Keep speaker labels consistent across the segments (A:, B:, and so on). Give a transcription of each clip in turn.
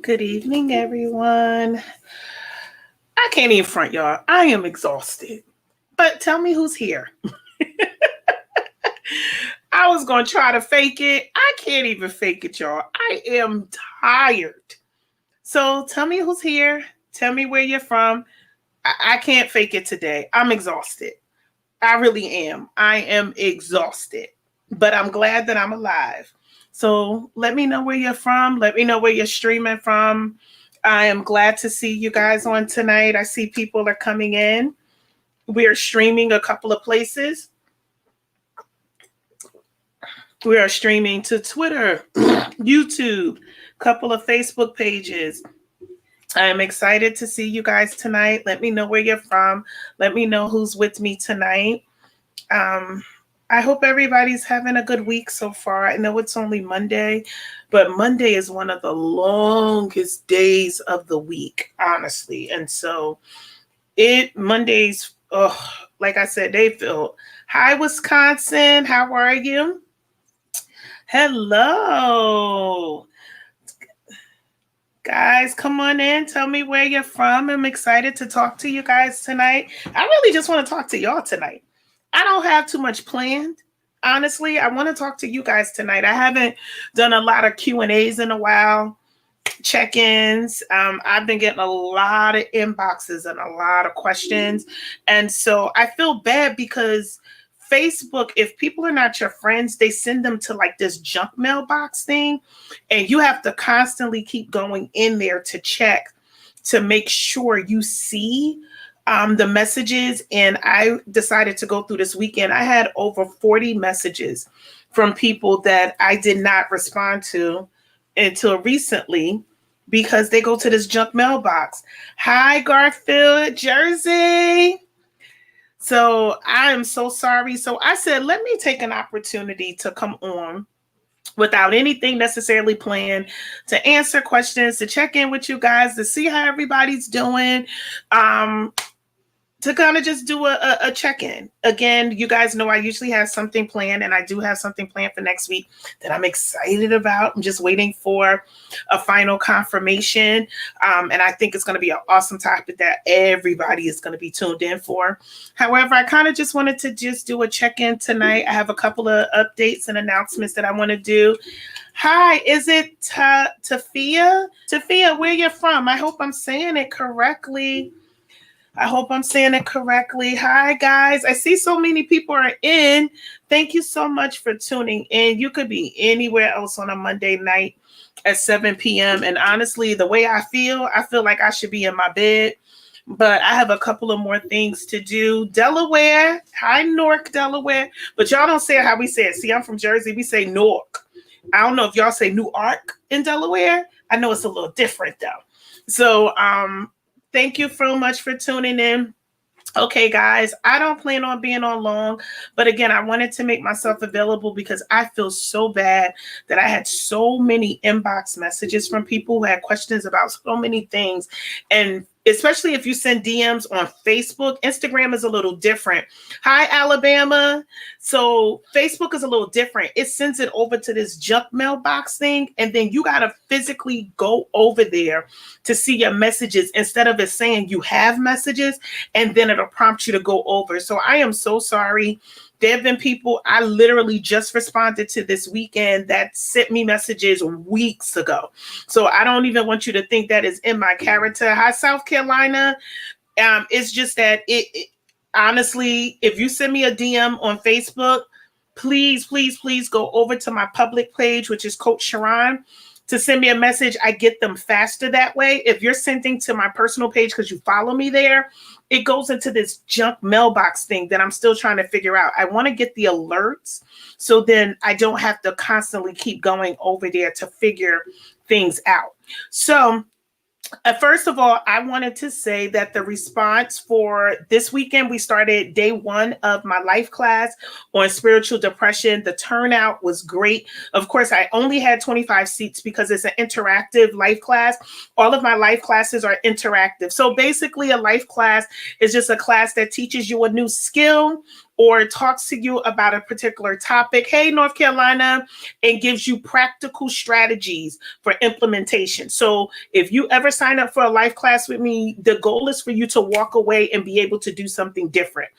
A: Good evening, everyone. I can't even front y'all. I am exhausted. But tell me who's here. I was going to try to fake it. I can't even fake it, y'all. I am tired. So tell me who's here. Tell me where you're from. I can't fake it today. I'm exhausted. I really am. I am exhausted. But I'm glad that I'm alive. So let me know where you're from. Let me know where you're streaming from. I am glad to see you guys on tonight. I see people are coming in. We are streaming a couple of places. We are streaming to Twitter, YouTube, a couple of Facebook pages. I am excited to see you guys tonight. Let me know where you're from. Let me know who's with me tonight. I hope everybody's having a good week so far. I know it's only Monday, but Monday is one of the longest days of the week, honestly. And so Mondays, like I said, they feel. Hi, Wisconsin. How are you? Hello. Guys, come on in. Tell me where you're from. I'm excited to talk to you guys tonight. I really just want to talk to y'all tonight. I don't have too much planned. Honestly, I want to talk to you guys tonight. I haven't done a lot of Q&As in a while, check-ins. I've been getting a lot of inboxes and a lot of questions. And so I feel bad because Facebook, if people are not your friends, they send them to like this junk mailbox thing. And you have to constantly keep going in there to check to make sure you see the messages. And I decided to go through this weekend. I had over 40 messages from people that I did not respond to until recently because they go to this junk mailbox. Hi, Garfield, Jersey. So I am so sorry. So I said, let me take an opportunity to come on without anything necessarily planned, to answer questions, to check in with you guys, to see how everybody's doing, to kind of just do a check-in. Again, you guys know I usually have something planned, and I do have something planned for next week that I'm excited about. I'm just waiting for a final confirmation, and I think it's going to be an awesome topic that everybody is going to be tuned in for. However, I kind of just wanted to just do a check-in tonight. I have a couple of updates and announcements that I want to do. Hi, is it Tafia? Tafia, where you're from? I hope I'm saying it correctly. Hi, guys. I see so many people are in. Thank you so much for tuning in. You could be anywhere else on a Monday night at 7 p.m. And honestly, the way I feel like I should be in my bed. But I have a couple of more things to do. Delaware. Hi, Newark, Delaware. But y'all don't say it how we say it. See, I'm from Jersey. We say Newark. I don't know if y'all say Newark in Delaware. I know it's a little different, though. So, thank you so much for tuning in. Okay, guys, I don't plan on being on long, but again, I wanted to make myself available because I feel so bad that I had so many inbox messages from people who had questions about so many things. And especially if you send DMs on Facebook, Instagram is a little different. Hi, Alabama. So Facebook is a little different. It sends it over to this junk mailbox thing, and then you got to physically go over there to see your messages instead of it saying you have messages, and then it'll prompt you to go over. So I am so sorry. There have been people I literally just responded to this weekend that sent me messages weeks ago. So I don't even want you to think that is in my character. Hi, South Carolina. It's just that it honestly, if you send me a DM on Facebook, please, please, please go over to my public page, which is Coach Sharon, to send me a message. I get them faster that way. If you're sending to my personal page because you follow me there, it goes into this junk mailbox thing that I'm still trying to figure out. I want to get the alerts so then I don't have to constantly keep going over there to figure things out. So first of all, I wanted to say that the response for this weekend, we started day one of my life class on spiritual depression. The turnout was great. Of course, I only had 25 seats because it's an interactive life class. All of my life classes are interactive. So basically, a life class is just a class that teaches you a new skill or talks to you about a particular topic, hey, North Carolina, and gives you practical strategies for implementation. So if you ever sign up for a life class with me, the goal is for you to walk away and be able to do something different.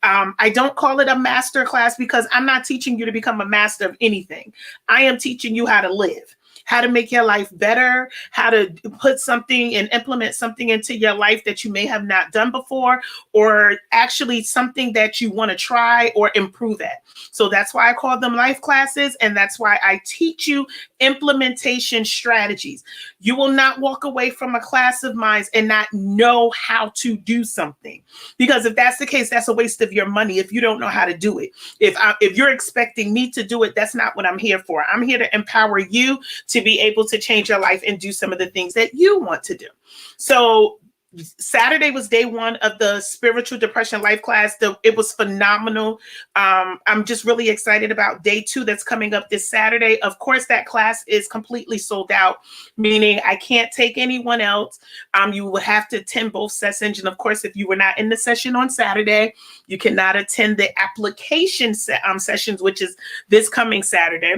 A: I don't call it a master class because I'm not teaching you to become a master of anything. I am teaching you how to live, how to make your life better, how to put something and implement something into your life that you may have not done before, or actually something that you want to try or improve at. So that's why I call them life classes, and that's why I teach you implementation strategies. You will not walk away from a class of mine and not know how to do something, because if that's the case, that's a waste of your money if you don't know how to do it. If you're expecting me to do it, that's not what I'm here for. I'm here to empower you to be able to change your life and do some of the things that you want to do. So Saturday was day one of the Spiritual Depression Life class. It was phenomenal. I'm just really excited about day two that's coming up this Saturday. Of course, that class is completely sold out, meaning I can't take anyone else. You will have to attend both sessions. And of course, if you were not in the session on Saturday, you cannot attend the application sessions, which is this coming Saturday.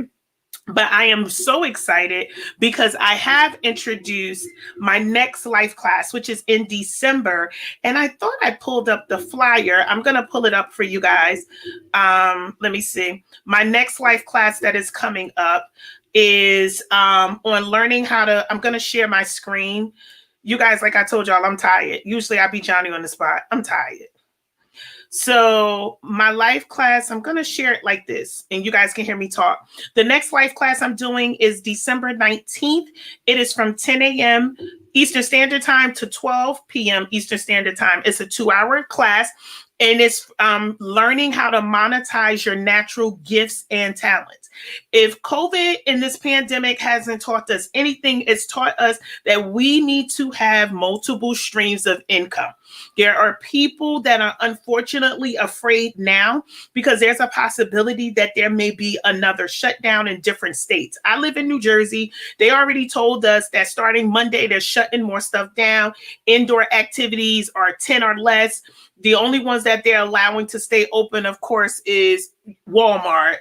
A: But I am so excited because I have introduced my next life class, which is in December. And I thought I pulled up the flyer. I'm going to pull it up for you guys. Let me see. My next life class that is coming up is on learning how to, I'm going to share my screen. You guys, like I told y'all, I'm tired. Usually I be Johnny on the spot. I'm tired. So my life class, I'm going to share it like this, and you guys can hear me talk. The next life class I'm doing is December 19th. It is from 10 a.m. Eastern Standard Time to 12 p.m. Eastern Standard Time. It's a 2-hour class, and it's learning how to monetize your natural gifts and talents. If COVID in this pandemic hasn't taught us anything, it's taught us that we need to have multiple streams of income. There are people that are unfortunately afraid now because there's a possibility that there may be another shutdown in different states. I live in New Jersey. They already told us that starting Monday, they're shutting more stuff down. Indoor activities are 10 or less. The only ones that they're allowing to stay open, of course, is Walmart,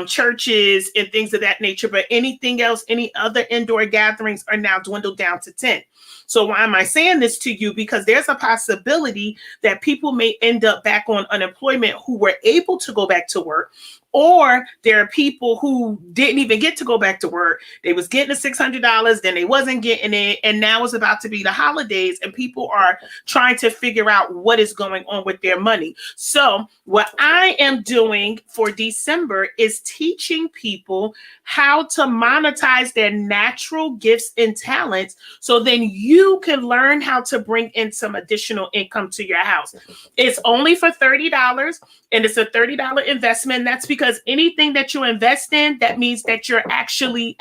A: churches, and things of that nature. But anything else, any other indoor gatherings are now dwindled down to 10. So why am I saying this to you? Because there's a possibility that people may end up back on unemployment who were able to go back to work. Or there are people who didn't even get to go back to work. They was getting the $600, then they wasn't getting it. And now it's about to be the holidays and people are trying to figure out what is going on with their money. So what I am doing for December is teaching people how to monetize their natural gifts and talents. So then you can learn how to bring in some additional income to your house. It's only for $30 and it's a $30 investment. That's because anything that you invest in, that means that you're actually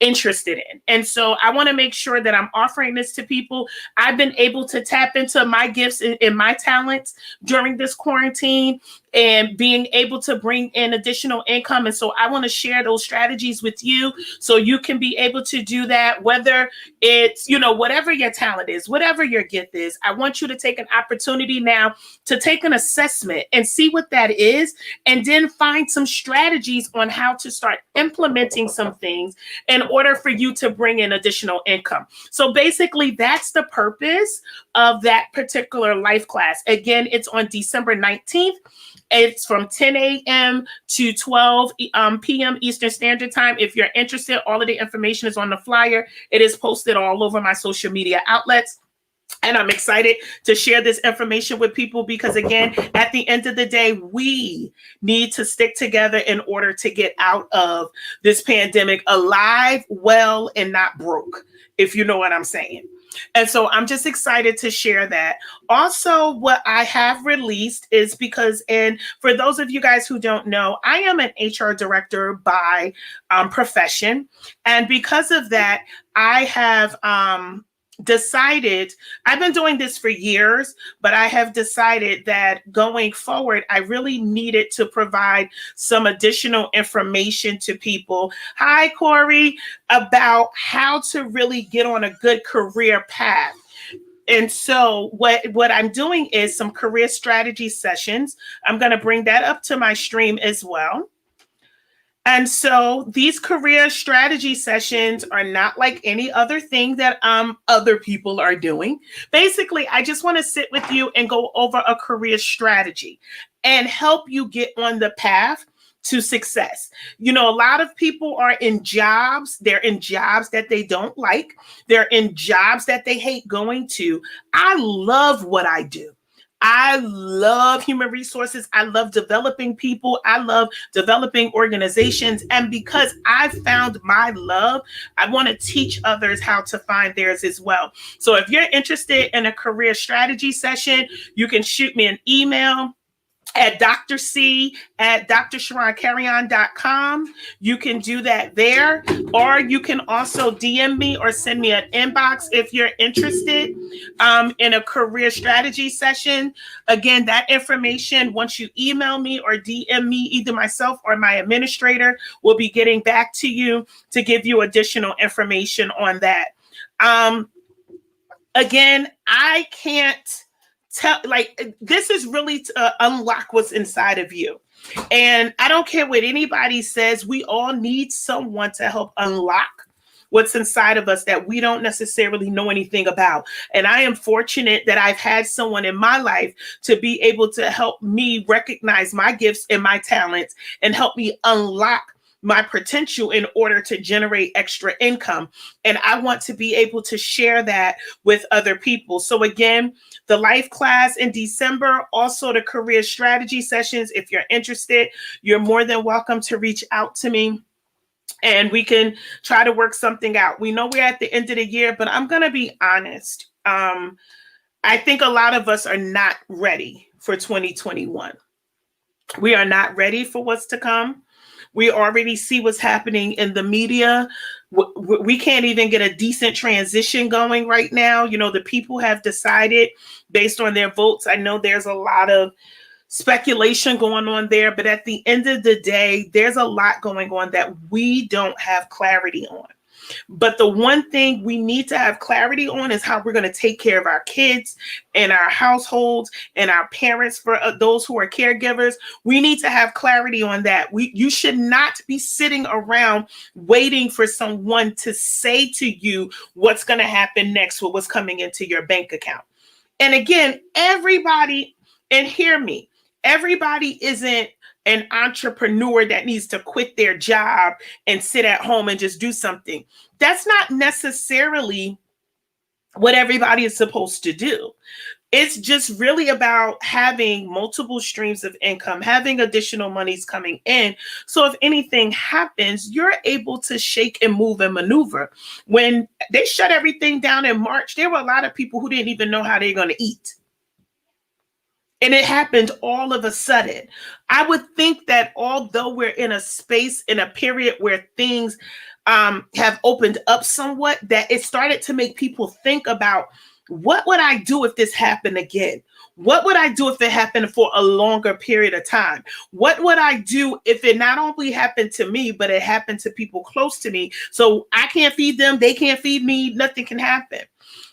A: interested in. And so I want to make sure that I'm offering this to people. I've been able to tap into my gifts and my talents during this quarantine and being able to bring in additional income. And so I want to share those strategies with you so you can be able to do that, whether it's, whatever your talent is, whatever your gift is. I want you to take an opportunity now to take an assessment and see what that is, and then find some strategies on how to start implementing some things in order for you to bring in additional income. So basically, that's the purpose of that particular life class. Again, it's on December 19th. It's from 10 a.m. to 12 p.m. Eastern Standard Time. If you're interested, all of the information is on the flyer. It is posted all over my social media outlets. And I'm excited to share this information with people because, again, at the end of the day, we need to stick together in order to get out of this pandemic alive, well, and not broke, if you know what I'm saying. And so I'm just excited to share that. Also, what I have released is because, and for those of you guys who don't know, I am an HR director by profession. And because of that, I have decided, I've been doing this for years, but I have decided that going forward, I really needed to provide some additional information to people. Hi, Corey, about how to really get on a good career path. And so what I'm doing is some career strategy sessions. I'm going to bring that up to my stream as well. And so these career strategy sessions are not like any other thing that other people are doing. Basically, I just want to sit with you and go over a career strategy and help you get on the path to success. You know, a lot of people are in jobs. They're in jobs that they don't like. They're in jobs that they hate going to. I love what I do. I love human resources. I love developing people. I love developing organizations. And because I found my love, I want to teach others how to find theirs as well. So if you're interested in a career strategy session, you can shoot me an email at drc@drsharoncarrion.com. You can do that there, or you can also DM me or send me an inbox if you're interested in a career strategy session. Again, that information, once you email me or DM me, either myself or my administrator will be getting back to you to give you additional information on that. Again, I can't tell, like, this is really to unlock what's inside of you. And I don't care what anybody says, we all need someone to help unlock what's inside of us that we don't necessarily know anything about. And I am fortunate that I've had someone in my life to be able to help me recognize my gifts and my talents and help me unlock my potential in order to generate extra income. And I want to be able to share that with other people. So again, the life class in December, also the career strategy sessions. If you're interested, you're more than welcome to reach out to me and we can try to work something out. We know we're at the end of the year, but I'm going to be honest. I think a lot of us are not ready for 2021. We are not ready for what's to come. We already see what's happening in the media. We can't even get a decent transition going right now. You know, the people have decided based on their votes. I know there's a lot of speculation going on there, but at the end of the day, there's a lot going on that we don't have clarity on. But the one thing we need to have clarity on is how we're going to take care of our kids and our households and our parents, for those who are caregivers. We need to have clarity on that. You should not be sitting around waiting for someone to say to you what's going to happen next with what's coming into your bank account. And again, everybody, and hear me, everybody isn't an entrepreneur that needs to quit their job and sit at home and just do something. That's not necessarily what everybody is supposed to do. It's just really about having multiple streams of income, having additional monies coming in. So if anything happens, you're able to shake and move and maneuver. When they shut everything down in March, there were a lot of people who didn't even know how they're going to eat. And it happened all of a sudden. I would think that although we're in a space, in a period where things have opened up somewhat, that it started to make people think about, what would I do if this happened again? What would I do if it happened for a longer period of time? What would I do if it not only happened to me, but it happened to people close to me? So I can't feed them, they can't feed me, nothing can happen.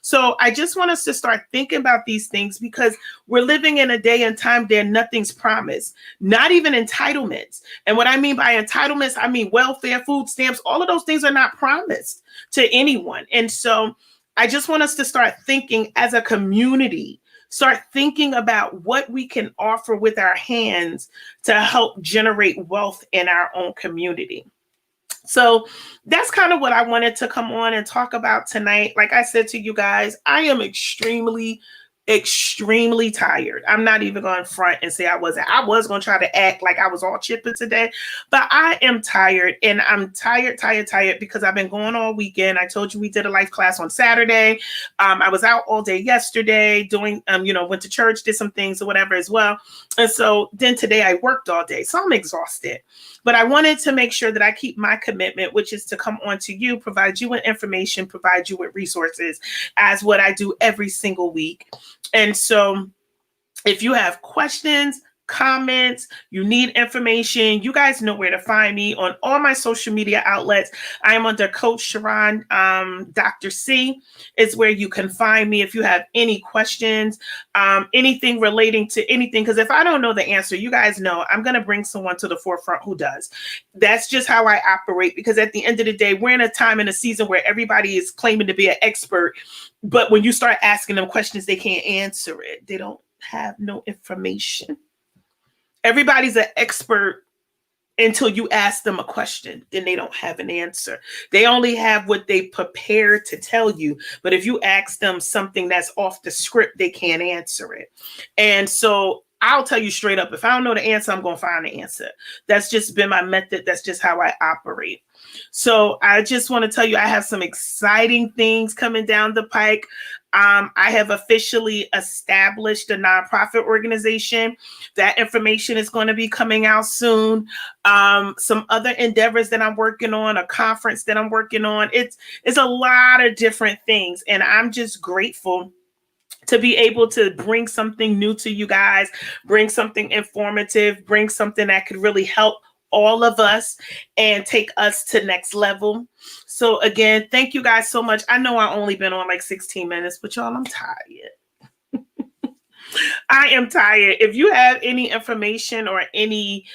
A: So I just want us to start thinking about these things, because we're living in a day and time there nothing's promised, not even entitlements. And what I mean by entitlements, I mean welfare, food stamps, all of those things are not promised to anyone. And so I just want us to start thinking as a community, start thinking about what we can offer with our hands to help generate wealth in our own community. So that's kind of what I wanted to come on and talk about tonight. Like I said to you guys, I am extremely tired. I'm not even going to front and say I wasn't. I was going to try to act like I was all chipper today, but I am tired, and I'm tired because I've been going all weekend. I told you we did a life class on Saturday. I was out all day yesterday doing, went to church, did some things or whatever as well. And so then today I worked all day. So I'm exhausted. But I wanted to make sure that I keep my commitment, which is to come on to you, provide you with information, provide you with resources, as what I do every single week. And so if you have questions, comments, you need information, you guys know where to find me on all my social media outlets. I am under Coach Sharon. Dr. C is where you can find me if you have any questions, anything relating to anything. Because if I don't know the answer, you guys know I'm going to bring someone to the forefront who does. That's just how I operate, because at the end of the day, we're in a time in a season where everybody is claiming to be an expert. But when you start asking them questions, they can't answer it. They don't have no information. Everybody's an expert until you ask them a question, then they don't have an answer. They only have what they prepared to tell you. But if you ask them something that's off the script, they can't answer it. And so I'll tell you straight up, if I don't know the answer, I'm going to find the answer. That's just been my method. That's just how I operate. So I just want to tell you, I have some exciting things coming down the pike. I have officially established a nonprofit organization. That information is going to be coming out soon. Some other endeavors that I'm working on, a conference that I'm working on. It's a lot of different things. And I'm just grateful to be able to bring something new to you guys, bring something informative, bring something that could really help all of us and take us to next level. So again, thank you guys so much. I know I only been on like 16 minutes, but y'all, I'm tired. I am tired. If you have any information or any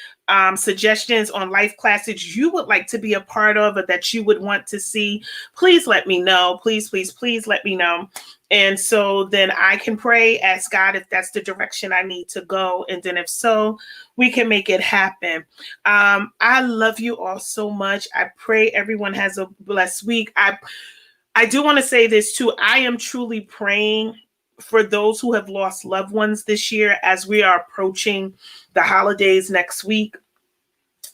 A: suggestions on life classes you would like to be a part of or that you would want to see, please let me know. Please, please, please let me know. And so then I can pray, ask God if that's the direction I need to go. And then if so, we can make it happen. I love you all so much. I pray everyone has a blessed week. I do want to say this too. I am truly praying for those who have lost loved ones this year as we are approaching the holidays next week.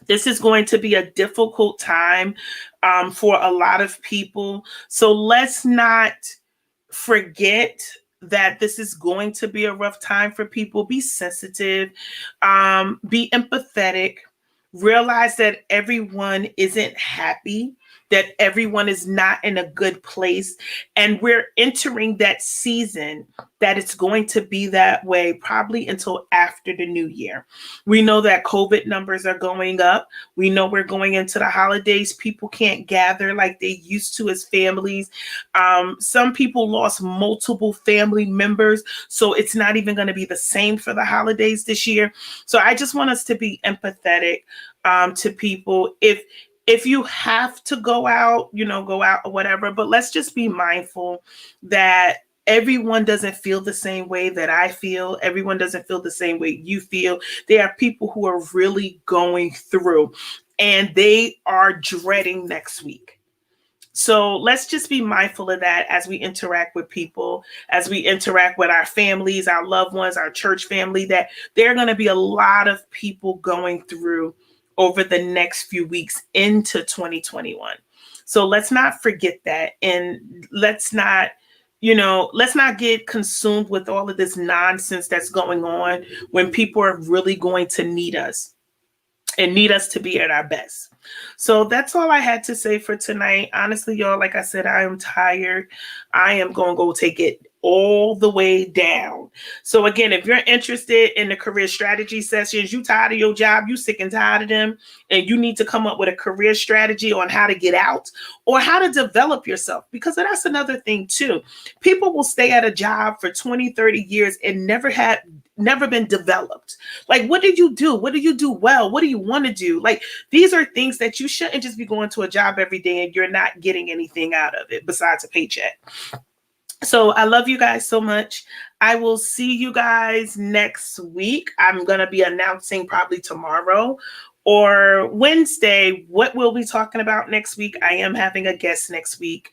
A: This is going to be a difficult time for a lot of people. So let's not forget that this is going to be a rough time for people. Be sensitive, be empathetic, realize that everyone isn't happy, that everyone is not in a good place. And we're entering that season that it's going to be that way probably until after the new year. We know that COVID numbers are going up. We know we're going into the holidays. People can't gather like they used to as families. Some people lost multiple family members, so it's not even going to be the same for the holidays this year. So I just want us to be empathetic to people. If you have to go out, go out or whatever, but let's just be mindful that everyone doesn't feel the same way that I feel. Everyone doesn't feel the same way you feel. There are people who are really going through and they are dreading next week. So let's just be mindful of that as we interact with people, as we interact with our families, our loved ones, our church family, that there are going to be a lot of people going through over the next few weeks into 2021. So let's not forget that. And let's not get consumed with all of this nonsense that's going on when people are really going to need us and need us to be at our best. So that's all I had to say for tonight. Honestly, y'all, like I said, I am tired. I am going to go take it all the way down. So again, if you're interested in the career strategy sessions, you tired of your job, you sick and tired of them, and you need to come up with a career strategy on how to get out or how to develop yourself, because that's another thing too. People will stay at a job for 20, 30 years and never been developed. Like, what did you do? What do you do well? What do you want to do? Like, these are things that you shouldn't just be going to a job every day and you're not getting anything out of it besides a paycheck. So I love you guys so much. I will see you guys next week. I'm going to be announcing probably tomorrow or Wednesday what we'll be talking about next week. I am having a guest next week.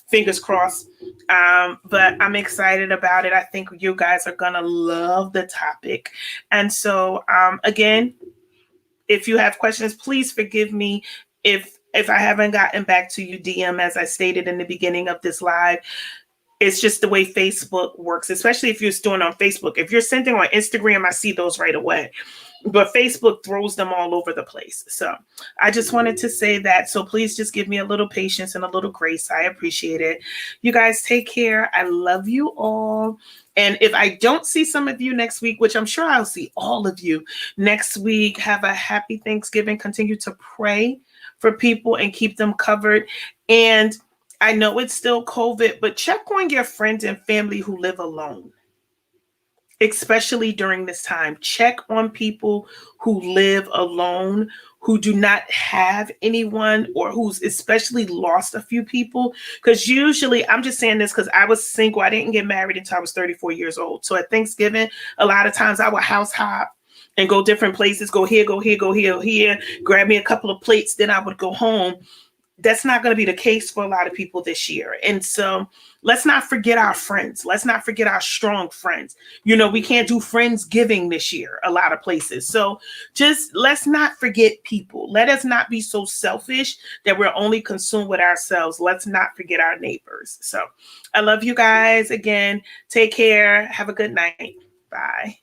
A: Fingers crossed. But I'm excited about it. I think you guys are going to love the topic. And so, again, if you have questions, please forgive me if I haven't gotten back to you, DM, as I stated in the beginning of this live. It's just the way Facebook works, especially if you're doing on Facebook. If you're sending on Instagram, I see those right away. But Facebook throws them all over the place. So I just wanted to say that. So please just give me a little patience and a little grace. I appreciate it. You guys take care. I love you all. And if I don't see some of you next week, which I'm sure I'll see all of you next week, have a happy Thanksgiving. Continue to pray for people and keep them covered. And I know it's still COVID, but check on your friends and family who live alone, especially during this time. Check on people who live alone, who do not have anyone, or who's especially lost a few people. Because usually, I'm just saying this because I was single. I didn't get married until I was 34 years old. So at Thanksgiving, a lot of times I would house hop and go different places, go here, go here, go here, here, grab me a couple of plates, then I would go home. That's not going to be the case for a lot of people this year. And so let's not forget our friends. Let's not forget our strong friends. You know, we can't do Friendsgiving this year, a lot of places. So just let's not forget people. Let us not be so selfish that we're only consumed with ourselves. Let's not forget our neighbors. So I love you guys again. Take care. Have a good night. Bye.